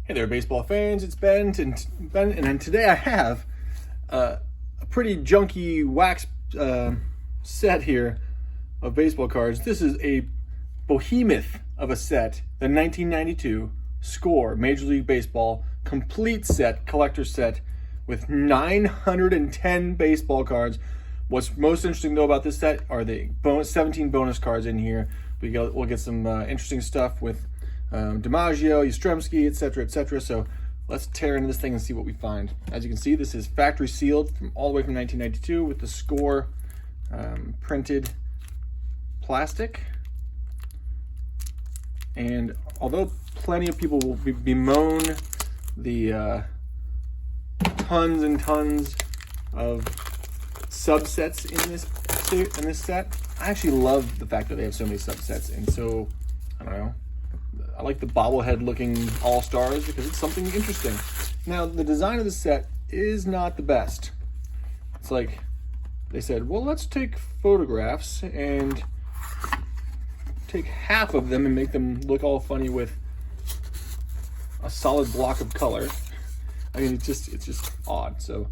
Hey there, baseball fans. It's Ben, and today I have a pretty junky wax set here of baseball cards. This is a behemoth of a set, the 1992 Score Major League Baseball complete set, collector set with 910 baseball cards. What's most interesting though about this set are the 17 bonus cards in here. We'll get some interesting stuff with DiMaggio, Yastrzemski, etc. So let's tear into this thing and see what we find. As you can see, this is factory sealed from all the way from 1992 with the Score printed plastic. And although plenty of people will bemoan the tons and tons of subsets in this set, I actually love the fact that they have so many subsets. And so, I don't know, I like the bobblehead looking all-stars because it's something interesting. Now, the design of the set is not the best. It's like they said, well, let's take photographs and take half of them and make them look all funny with a solid block of color. I mean, it's just odd. So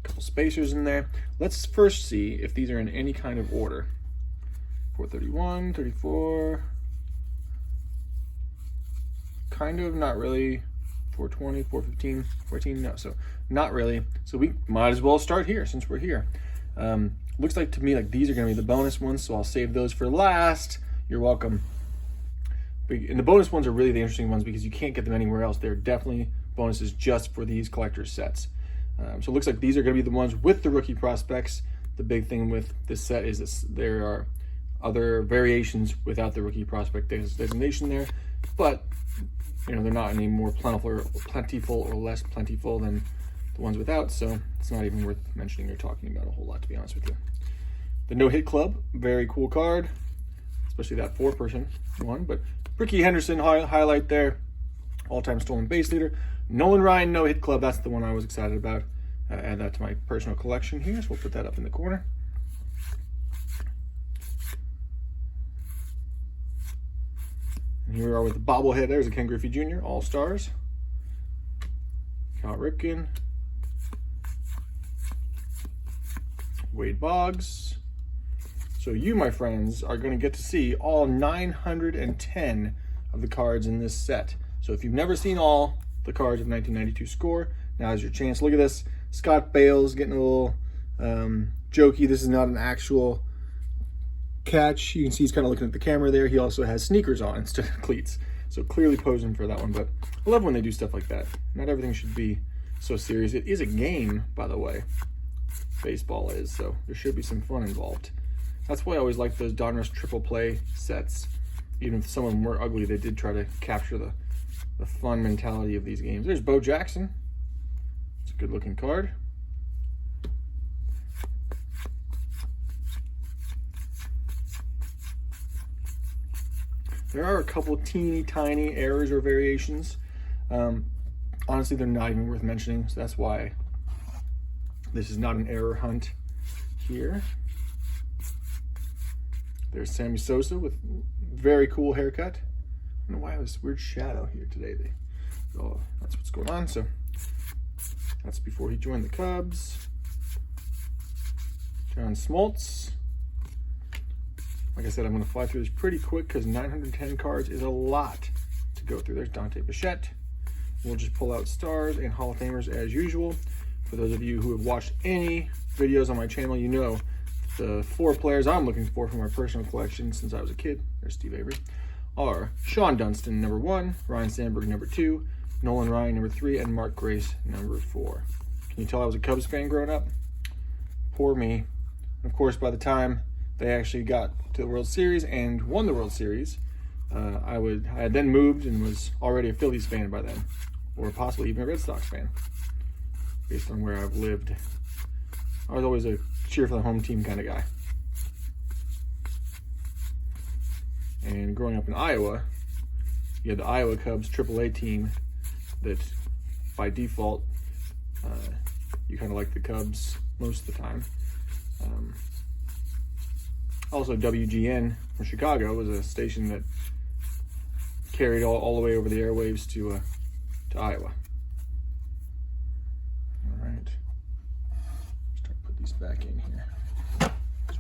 a couple spacers in there. Let's first see if these are in any kind of order. 431, 34, kind of, not really. 420, 415, 14, no, so not really. So we might as well start here since we're here. Looks like to me like these are gonna be the bonus ones, so I'll save those for last. You're welcome. And the bonus ones are really the interesting ones because you can't get them anywhere else. They're definitely bonuses just for these collector's sets. So it looks like these are gonna be the ones with the rookie prospects. The big thing with this set is this, there are other variations without the rookie prospect designation there, but you know, they're not any more plentiful or less plentiful than the ones without, so it's not even worth mentioning or talking about a whole lot, to be honest with you. The No Hit Club, very cool card, especially that 4-person one, but Ricky Henderson highlight there, all-time stolen base leader. Nolan Ryan No Hit Club, that's the one I was excited about. Add that to my personal collection here, so we'll put that up in the corner. And here we are with the bobblehead. There's a Ken Griffey Jr. All-Stars. Cal Ripken. Wade Boggs. So you, my friends, are going to get to see all 910 of the cards in this set. So if you've never seen all the cards of 1992 Score, now's your chance. Look at this. Scott Bales getting a little jokey. This is not an actual catch. You can see he's kind of looking at the camera there. He also has sneakers on instead of cleats, so clearly posing for that one. But I love when they do stuff like that. Not everything should be so serious. It is a game, by the way. Baseball is, so there should be some fun involved. That's why I always like those Donruss triple play sets. Even if some of them were ugly, they did try to capture the fun mentality of these games. There's Bo Jackson. It's a good looking card. There are a couple teeny tiny errors or variations. Honestly, they're not even worth mentioning, so that's why this is not an error hunt here. There's Sammy Sosa with very cool haircut. I don't know why I have this weird shadow here today. Oh, that's what's going on. So that's before he joined the Cubs. John Smoltz. Like I said, I'm going to fly through this pretty quick because 910 cards is a lot to go through. There's Dante Pachette. We'll just pull out stars and Hall of Famers as usual. For those of you who have watched any videos on my channel, you know the 4 players I'm looking for from my personal collection since I was a kid, there's Steve Avery, are Sean Dunston, number 1, Ryan Sandberg, number 2, Nolan Ryan, number 3, and Mark Grace, number 4. Can you tell I was a Cubs fan growing up? Poor me. Of course, by the time they actually got to the World Series and won the World Series, I had then moved and was already a Phillies fan by then, or possibly even a Red Sox fan, based on where I've lived. I was always a cheer for the home team kind of guy. And growing up in Iowa, you had the Iowa Cubs AAA team that by default, you kind of like the Cubs most of the time. Also, WGN from Chicago was a station that carried all the way over the airwaves to to Iowa. All right. Start put these back in here so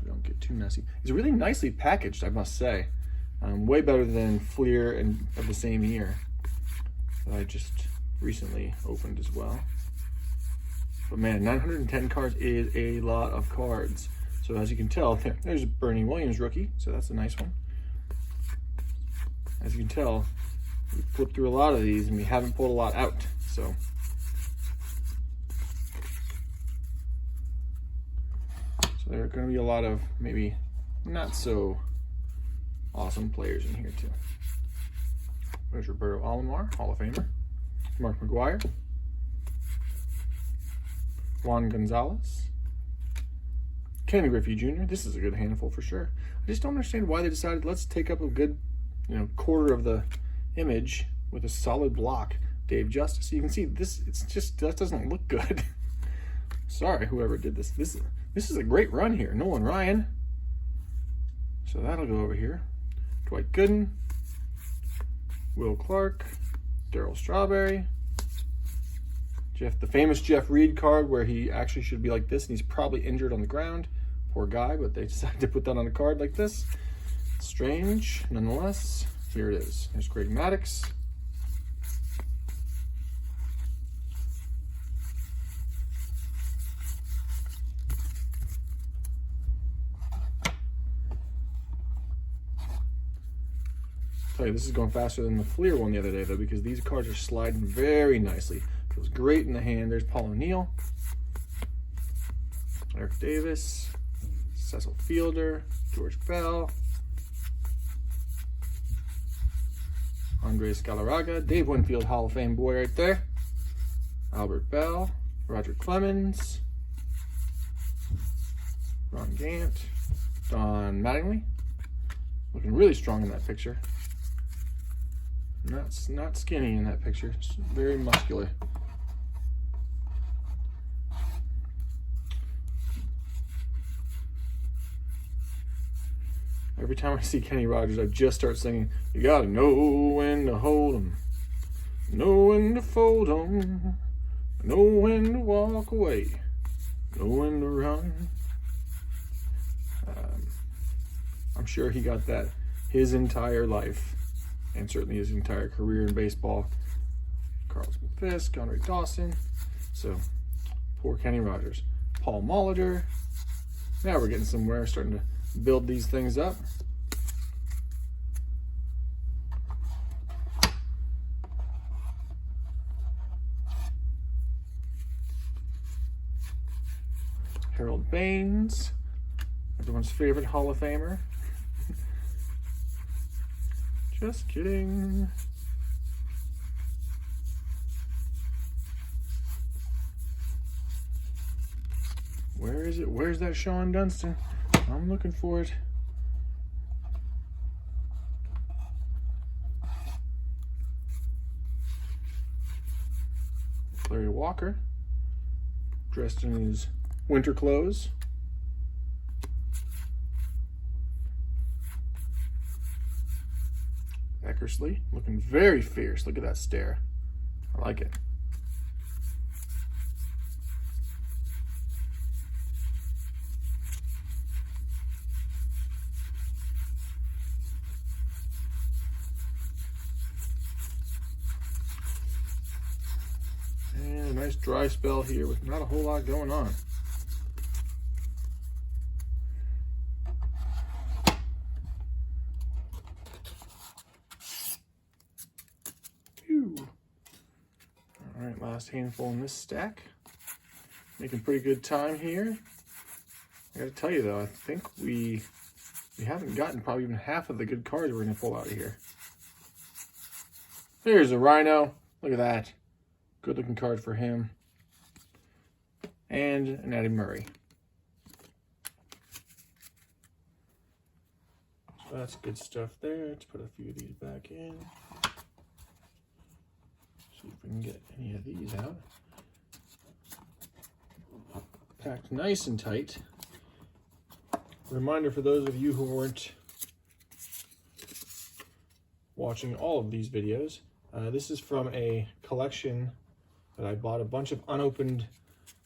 we don't get too messy. It's really nicely packaged, I must say. Way better than Fleer and of the same year that I just recently opened as well. But man, 910 cards is a lot of cards. So as you can tell, there's a Bernie Williams rookie, so that's a nice one. As you can tell, we flipped through a lot of these and we haven't pulled a lot out. So there are going to be a lot of maybe not so awesome players in here too. There's Roberto Alomar, Hall of Famer. Mark McGuire. Juan Gonzalez. Ken Griffey Jr. This is a good handful for sure. I just don't understand why they decided let's take up a good, quarter of the image with a solid block. Dave Justice. You can see this. It's just that doesn't look good. Sorry, whoever did this. This is a great run here. Nolan Ryan. So that'll go over here. Dwight Gooden. Will Clark. Darryl Strawberry. The famous Jeff Reed card where he actually should be like this and he's probably injured on the ground. Poor guy, but they decided to put that on a card like this. Strange, nonetheless. Here it is. There's Greg Maddux. Tell you, this is going faster than the Fleer one the other day though, because these cards are sliding very nicely. Feels great in the hand. There's Paul O'Neill, Eric Davis, Cecil Fielder, George Bell, Andres Galarraga, Dave Winfield, Hall of Fame boy right there, Albert Bell, Roger Clemens, Ron Gant, Don Mattingly, looking really strong in that picture. Not skinny in that picture, just very muscular. Every time I see Kenny Rogers, I just start singing, you gotta know when to hold 'em, know when to fold 'em, know when to walk away, know when to run. I'm sure he got that his entire life, and certainly his entire career in baseball. Carlton Fisk, Andre Dawson. So, poor Kenny Rogers. Paul Molitor. Now we're getting somewhere, starting to build these things up. Harold Baines, everyone's favorite Hall of Famer. Just kidding. Where is it? Where's that Sean Dunston? I'm looking for it. Larry Walker, dressed in his winter clothes. Eckersley, looking very fierce. Look at that stare. I like it. And a nice dry spell here with not a whole lot going on. All right, last handful in this stack. Making pretty good time here. I gotta tell you though, I think we haven't gotten probably even half of the good cards we're gonna pull out of here. Here's a Rhino. Look at that. Good looking card for him. And an Eddie Murray. So that's good stuff there. Let's put a few of these back in. See if we can get any of these out. Packed nice and tight. Reminder for those of you who weren't watching all of these videos, This is from a collection that I bought, a bunch of unopened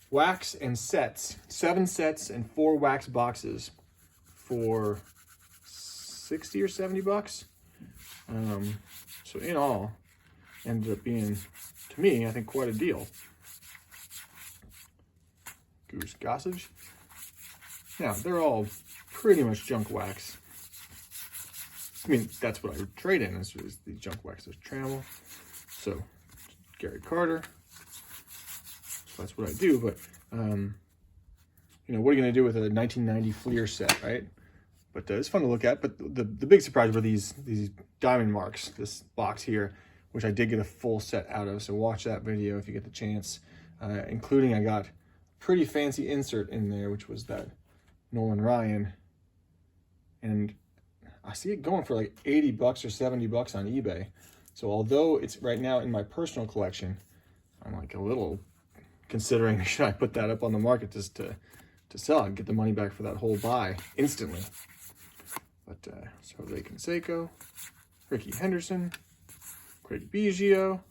wax and sets, 7 sets and 4 wax boxes for 60 or 70 bucks. So in all, ended up being, to me, I think quite a deal. Goose Gossage. Now, they're all pretty much junk wax. I mean, that's what I would trade in, is these junk wax. There's Trammell. So, Gary Carter. So that's what I do, but, you know, what are you going to do with a 1990 Fleer set, right? But it's fun to look at. But the big surprise were these diamond marks, this box here, which I did get a full set out of. So watch that video if you get the chance. Including, I got a pretty fancy insert in there, which was that Nolan Ryan. And I see it going for like 80 bucks or 70 bucks on eBay. So although it's right now in my personal collection, I'm like a little considering, should I put that up on the market just to sell and get the money back for that whole buy instantly. But so Jose Canseco, Ricky Henderson, Craig Biggio.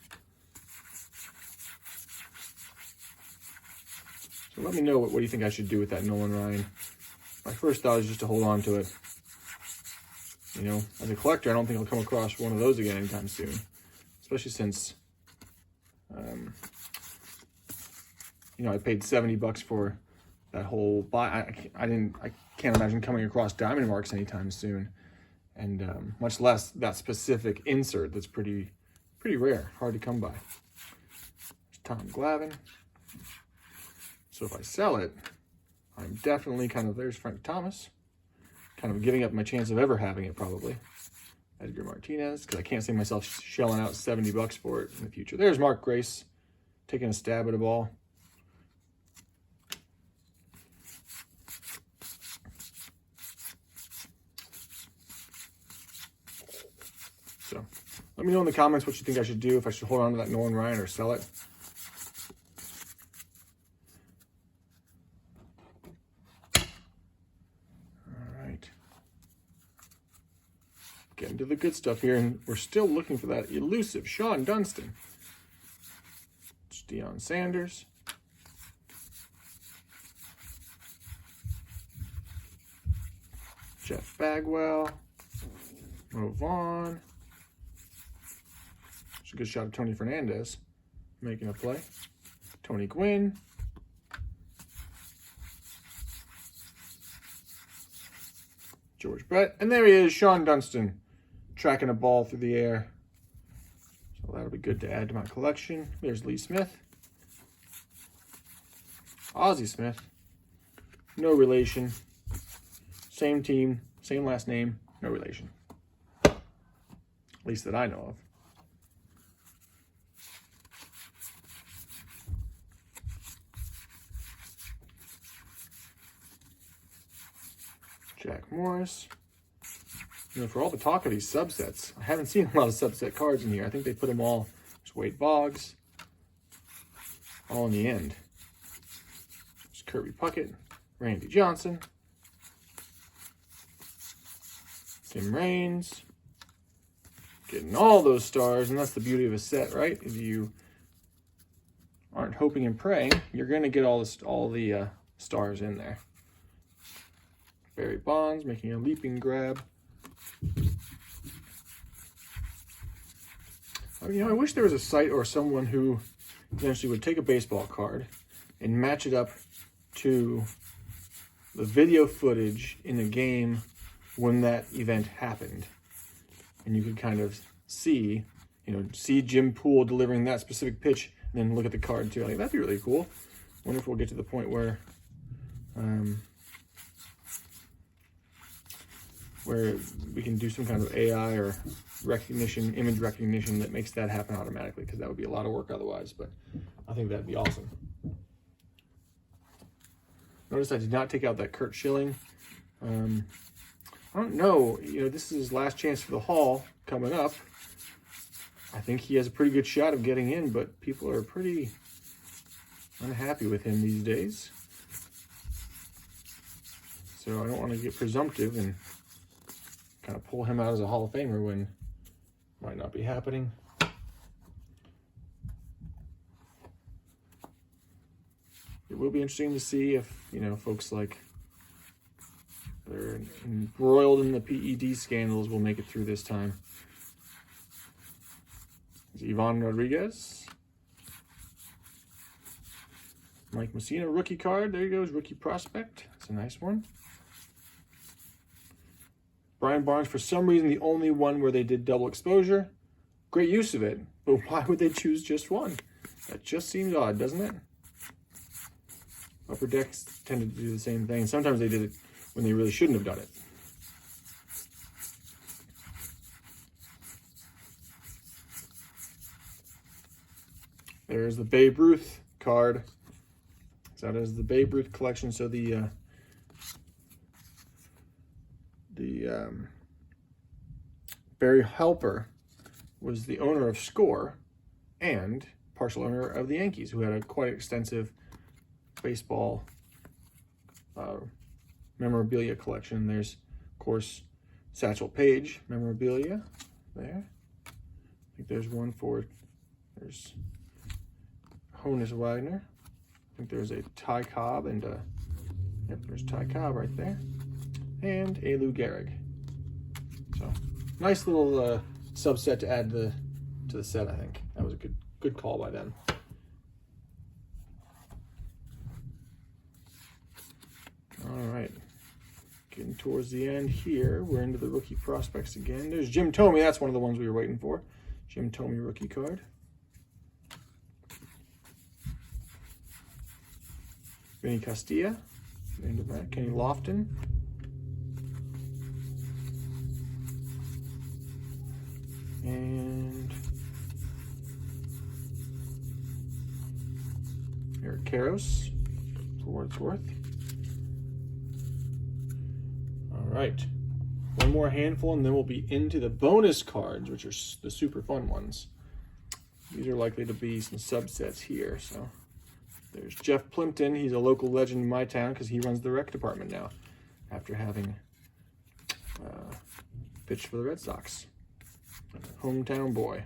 So let me know what do you think I should do with that Nolan Ryan. My first thought is just to hold on to it. You know, as a collector, I don't think I'll come across one of those again anytime soon. Especially since, you know, I paid 70 bucks for that whole buy. I can't imagine coming across diamond marks anytime soon. And much less that specific insert that's pretty rare, hard to come by. There's Tom Glavine. So if I sell it, I'm definitely there's Frank Thomas. Kind of giving up my chance of ever having it, probably. Edgar Martinez, because I can't see myself shelling out 70 bucks for it in the future. There's Mark Grace, taking a stab at a ball. So, let me know in the comments what you think I should do, if I should hold on to that Nolan Ryan or sell it. Getting to the good stuff here, and we're still looking for that elusive Sean Dunston. It's Deion Sanders. Jeff Bagwell. Mo Vaughn. It's a good shot of Tony Fernandez making a play. Tony Gwynn. George Brett. And there he is, Sean Dunston, tracking a ball through the air. So that'll be good to add to my collection. There's Lee Smith. Ozzie Smith. No relation. Same team, same last name, no relation. At least that I know of. Jack Morris. You know, for all the talk of these subsets, I haven't seen a lot of subset cards in here. I think they put them all, there's Wade Boggs, all in the end. There's Kirby Puckett, Randy Johnson, Tim Raines, getting all those stars, and that's the beauty of a set, right? If you aren't hoping and praying, you're going to get all the stars in there. Barry Bonds making a leaping grab. You know, I wish there was a site or someone who eventually would take a baseball card and match it up to the video footage in a game when that event happened. And you could kind of see, you know, see Jim Poole delivering that specific pitch and then look at the card too. I think that'd be really cool. Wonder if we'll get to the point where we can do some kind of AI or recognition, image recognition that makes that happen automatically, because that would be a lot of work otherwise, but I think that'd be awesome. Notice I did not take out that Kurt Schilling. I don't know, you know, this is his last chance for the Hall coming up. I think he has a pretty good shot of getting in, but people are pretty unhappy with him these days. So I don't want to get presumptive and kind of pull him out as a Hall of Famer when it might not be happening. it will be interesting to see if, you know, folks like they're embroiled in the PED scandals will make it through this time. It's Ivan Rodriguez. Mike Messina, rookie card. There he goes, rookie prospect. It's a nice one. Brian Barnes, for some reason, the only one where they did double exposure. Great use of it, but why would they choose just one? That just seems odd, doesn't it? Upper decks tended to do the same thing. Sometimes they did it when they really shouldn't have done it. There's the Babe Ruth card. So that is the Babe Ruth collection. So the Barry Helper was the owner of Score and partial owner of the Yankees, who had a quite extensive baseball memorabilia collection. There's, of course, Satchel Paige memorabilia there. I think there's one for, there's Honus Wagner. I think there's a Ty Cobb and a, yep, there's Ty Cobb right there. And a Lou Gehrig. So, nice little subset to add to the set, I think. That was a good call by them. All right. Getting towards the end here. We're into the rookie prospects again. There's Jim Thome. That's one of the ones we were waiting for. Jim Thome rookie card. Vinny Castilla. Into that. Kenny Lofton. And Eric Karros for what it's worth. All right. One more handful and then we'll be into the bonus cards, which are the super fun ones. These are likely to be some subsets here. So there's Jeff Plimpton. He's a local legend in my town because he runs the rec department now after having pitched for the Red Sox. Hometown boy.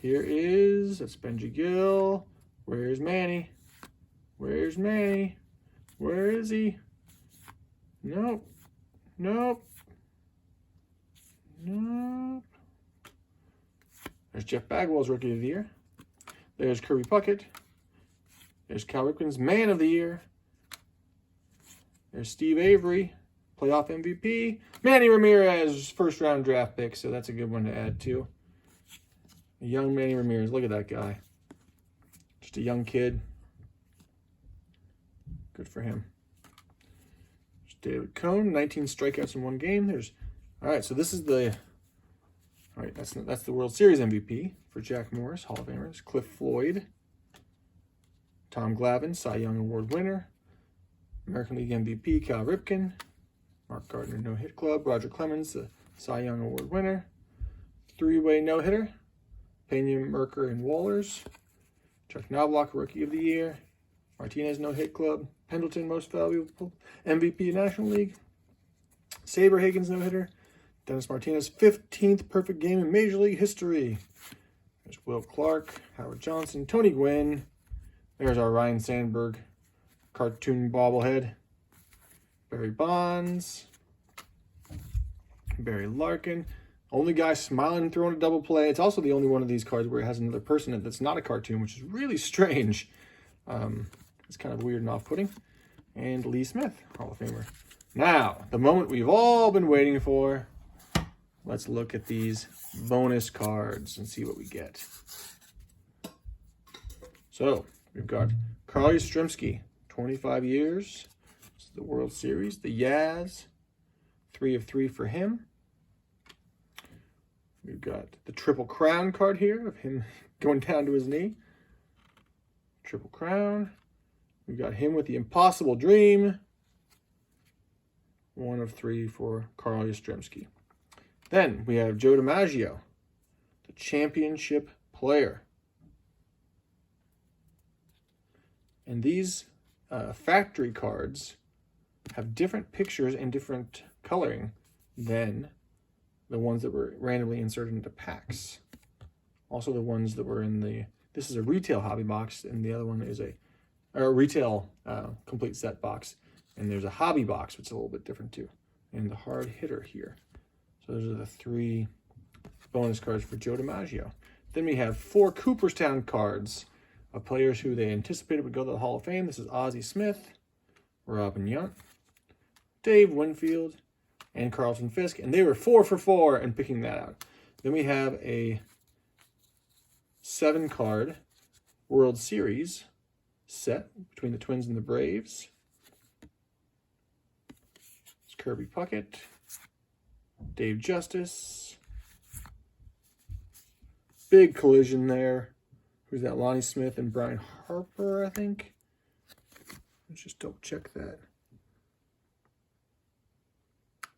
Here is, that's Benji Gill. Where's Manny? Where's Manny? Where is he? Nope. Nope. Nope. There's Jeff Bagwell's Rookie of the Year. There's Kirby Puckett. There's Cal Ripken's Man of the Year. There's Steve Avery, playoff MVP. Manny Ramirez, first round draft pick, so that's a good one to add too. A young Manny Ramirez, look at that guy. Just a young kid. Good for him. There's David Cone, 19 strikeouts in one game. There's, all right, so this is the, all right, that's the World Series MVP for Jack Morris, Hall of Famers. Cliff Floyd. Tom Glavine, Cy Young Award winner. American League MVP, Cal Ripken. Mark Gardner, no-hit club. Roger Clemens, the Cy Young Award winner. Three-way no-hitter. Pena, Merker, and Wallers. Chuck Knobloch, Rookie of the Year. Martinez, no-hit club. Pendleton, most valuable MVP National League. Saber Higgins, no-hitter. Dennis Martinez, 15th perfect game in Major League history. There's Will Clark, Howard Johnson, Tony Gwynn. There's our Ryan Sandberg cartoon bobblehead. Barry Bonds. Barry Larkin. Only guy smiling and throwing a double play. It's also the only one of these cards where it has another person in it that's not a cartoon, which is really strange. It's kind of weird and off-putting. And Lee Smith, Hall of Famer. Now, the moment we've all been waiting for. Let's look at these bonus cards and see what we get. So, we've got Carl Yastrzemski, 25 years. This is the World Series. The Yaz, 3 of 3 for him. We've got the Triple Crown card here of him going down to his knee. Triple Crown. We got him with the Impossible Dream. 1 of 3 for Carl Yastrzemski. Then we have Joe DiMaggio, the championship player. And these factory cards have different pictures and different coloring than the ones that were randomly inserted into packs. Also the ones that were in the, this is a retail hobby box, and the other one is a or retail complete set box. And there's a hobby box, which is a little bit different too. And the hard hitter here. So those are the 3 bonus cards for Joe DiMaggio. Then we have 4 Cooperstown cards of players who they anticipated would go to the Hall of Fame. This is Ozzie Smith, Robin Yount, Dave Winfield, and Carlton Fisk. And they were 4 for 4 in picking that out. Then we have a 7-card World Series set between the Twins and the Braves. It's Kirby Puckett, Dave Justice. Big collision there. Who's that? Lonnie Smith and Brian Harper, I think. Let's just double check that.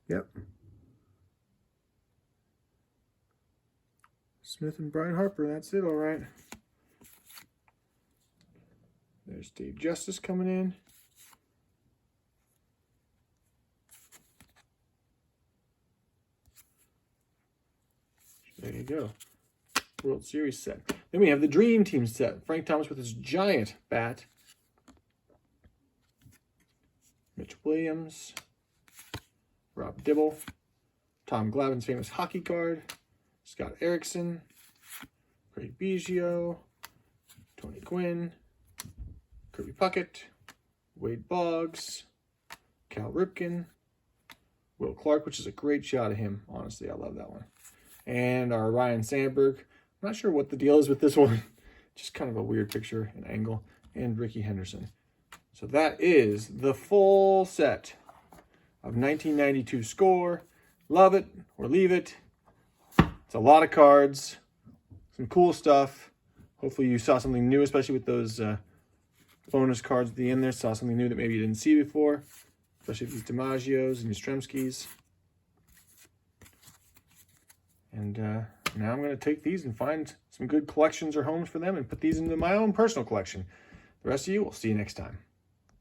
Yep. Smith and Brian Harper, that's it, all right. There's Dave Justice coming in. There you go. World Series set. Then we have the Dream Team set. Frank Thomas with his giant bat. Mitch Williams. Rob Dibble. Tom Glavine's famous hockey card. Scott Erickson. Craig Biggio. Tony Gwynn. Kirby Puckett. Wade Boggs. Cal Ripken. Will Clark, which is a great shot of him. Honestly, I love that one. And our Ryan Sandberg. I'm not sure what the deal is with this one. Just kind of a weird picture and angle. And Ricky Henderson. So that is the full set of 1992 score. Love it or leave it. It's a lot of cards. Some cool stuff. Hopefully you saw something new, especially with those bonus cards at the end there. Saw something new that maybe you didn't see before. Especially these DiMaggios and Yastrzemskis. And now I'm going to take these and find some good collections or homes for them and put these into my own personal collection. The rest of you, we'll see you next time.